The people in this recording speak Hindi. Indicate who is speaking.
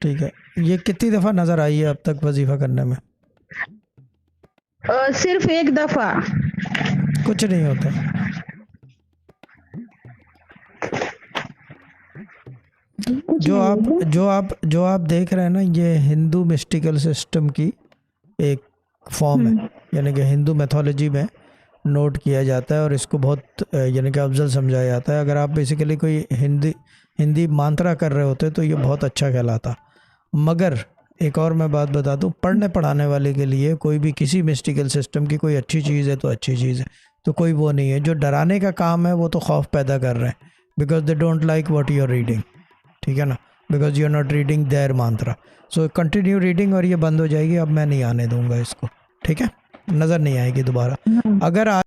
Speaker 1: ठीक है, ये कितनी दफ़ा नज़र आई है अब तक वजीफ़ा करने में?
Speaker 2: सिर्फ एक दफा।
Speaker 1: कुछ नहीं होता।
Speaker 2: कुछ नहीं होता।
Speaker 1: जो आप देख रहे हैं ना, ये हिंदू मिस्टिकल सिस्टम की एक फॉर्म है, यानी कि हिंदू मैथोलॉजी में नोट किया जाता है और इसको बहुत यानी कि अफजल समझाया जाता है। अगर आप बेसिकली कोई हिंदी मांत्रा कर रहे होते तो ये बहुत अच्छा कहलाता। मगर एक और मैं बात बता दूं, पढ़ने पढ़ाने वाले के लिए कोई भी किसी मिस्टिकल सिस्टम की कोई अच्छी चीज़ है तो अच्छी चीज़ है, तो कोई वो नहीं है। जो डराने का काम है वो तो खौफ पैदा कर रहे हैं, because they don't like what you are reading, ठीक है ना, because you are not reading their mantra. So continue reading और ये बंद हो जाएगी, अब मैं नहीं आने दूंगा इसको, ठीक है, नज़र नहीं आएगी दोबारा।
Speaker 2: हाँ।
Speaker 1: अगर